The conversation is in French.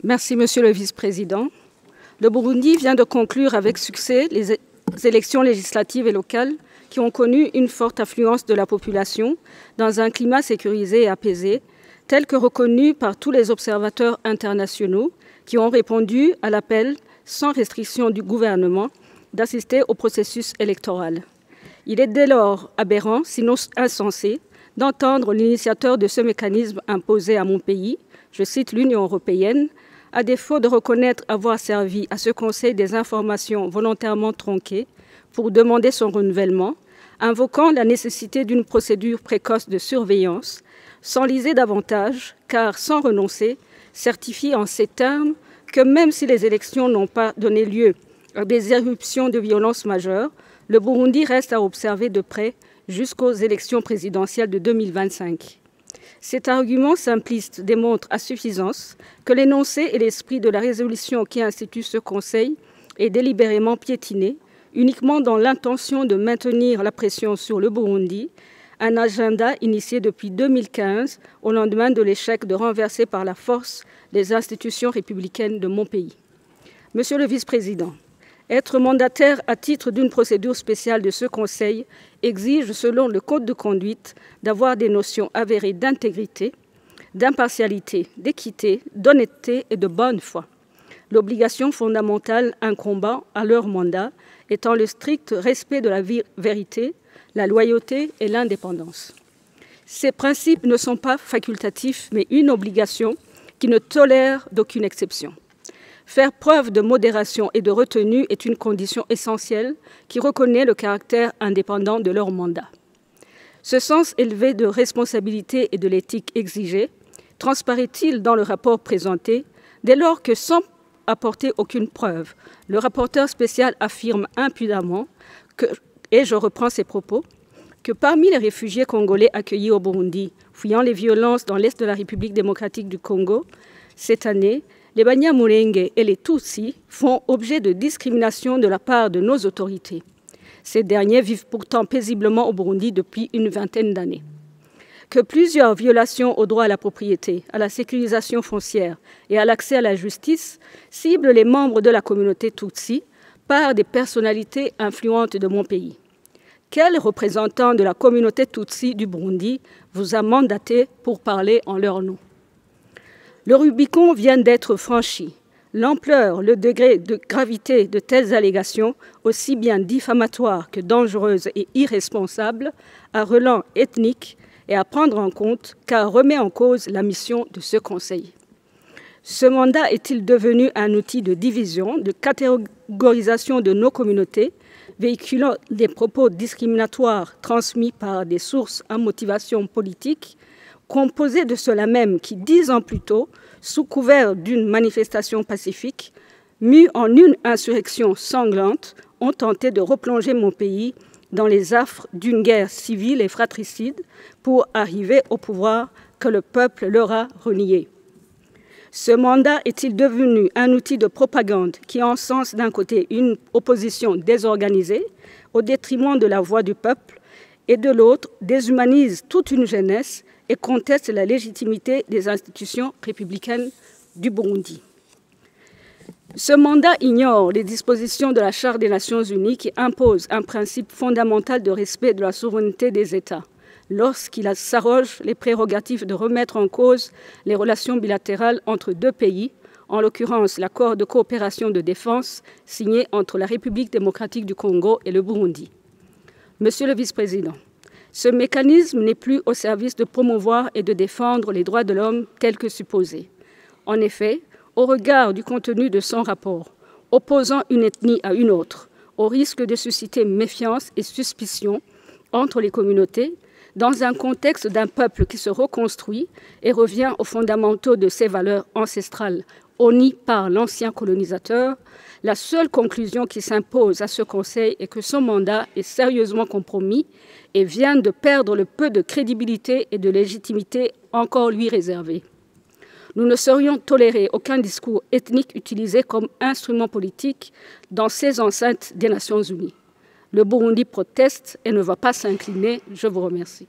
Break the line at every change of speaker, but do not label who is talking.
Merci, Monsieur le Vice-président. Le Burundi vient de conclure avec succès les élections législatives et locales qui ont connu une forte affluence de la population dans un climat sécurisé et apaisé, tel que reconnu par tous les observateurs internationaux qui ont répondu à l'appel sans restriction du gouvernement d'assister au processus électoral. Il est dès lors aberrant, sinon insensé, d'entendre l'initiateur de ce mécanisme imposé à mon pays, je cite l'Union européenne, à défaut de reconnaître avoir servi à ce Conseil des informations volontairement tronquées pour demander son renouvellement, invoquant la nécessité d'une procédure précoce de surveillance, s'enliser davantage, car sans renoncer, certifie en ces termes que même si les élections n'ont pas donné lieu à des éruptions de violence majeures, le Burundi reste à observer de près jusqu'aux élections présidentielles de 2025. Cet argument simpliste démontre à suffisance que l'énoncé et l'esprit de la résolution qui institue ce Conseil est délibérément piétiné, uniquement dans l'intention de maintenir la pression sur le Burundi, un agenda initié depuis 2015 au lendemain de l'échec de renverser par la force les institutions républicaines de mon pays. Monsieur le Vice-président, être mandataire à titre d'une procédure spéciale de ce Conseil exige, selon le Code de conduite, d'avoir des notions avérées d'intégrité, d'impartialité, d'équité, d'honnêteté et de bonne foi. L'obligation fondamentale incombant à leur mandat étant le strict respect de la vérité, la loyauté et l'indépendance. Ces principes ne sont pas facultatifs, mais une obligation qui ne tolère d'aucune exception. Faire preuve de modération et de retenue est une condition essentielle qui reconnaît le caractère indépendant de leur mandat. Ce sens élevé de responsabilité et de l'éthique exigée transparaît-il dans le rapport présenté dès lors que, sans apporter aucune preuve, le rapporteur spécial affirme impudemment que, et je reprends ses propos, que parmi les réfugiés congolais accueillis au Burundi, fuyant les violences dans l'est de la République démocratique du Congo, cette année, les Banyamulenge et les Tutsis font objet de discrimination de la part de nos autorités. Ces derniers vivent pourtant paisiblement au Burundi depuis une vingtaine d'années. Que plusieurs violations au droit à la propriété, à la sécurisation foncière et à l'accès à la justice ciblent les membres de la communauté Tutsi par des personnalités influentes de mon pays. Quel représentant de la communauté Tutsi du Burundi vous a mandaté pour parler en leur nom? Le Rubicon vient d'être franchi. L'ampleur, le degré de gravité de telles allégations, aussi bien diffamatoires que dangereuses et irresponsables, à relent ethnique et à prendre en compte, car remet en cause la mission de ce Conseil. Ce mandat est-il devenu un outil de division, de catégorisation de nos communautés, véhiculant des propos discriminatoires transmis par des sources à motivation politique, composé de ceux-là même qui, 10 ans plus tôt, sous couvert d'une manifestation pacifique, mue en une insurrection sanglante, ont tenté de replonger mon pays dans les affres d'une guerre civile et fratricide pour arriver au pouvoir que le peuple leur a renié. Ce mandat est-il devenu un outil de propagande qui encense d'un côté une opposition désorganisée au détriment de la voix du peuple et de l'autre déshumanise toute une jeunesse et conteste la légitimité des institutions républicaines du Burundi. Ce mandat ignore les dispositions de la Charte des Nations Unies qui impose un principe fondamental de respect de la souveraineté des États lorsqu'il s'arroge les prérogatives de remettre en cause les relations bilatérales entre deux pays, en l'occurrence l'accord de coopération de défense signé entre la République démocratique du Congo et le Burundi. Monsieur le Vice-président, ce mécanisme n'est plus au service de promouvoir et de défendre les droits de l'homme tels que supposés. En effet, au regard du contenu de son rapport, opposant une ethnie à une autre, au risque de susciter méfiance et suspicion entre les communautés, dans un contexte d'un peuple qui se reconstruit et revient aux fondamentaux de ses valeurs ancestrales, honnies par l'ancien colonisateur, la seule conclusion qui s'impose à ce Conseil est que son mandat est sérieusement compromis et vient de perdre le peu de crédibilité et de légitimité encore lui réservé. Nous ne saurions tolérer aucun discours ethnique utilisé comme instrument politique dans ces enceintes des Nations Unies. Le Burundi proteste et ne va pas s'incliner. Je vous remercie.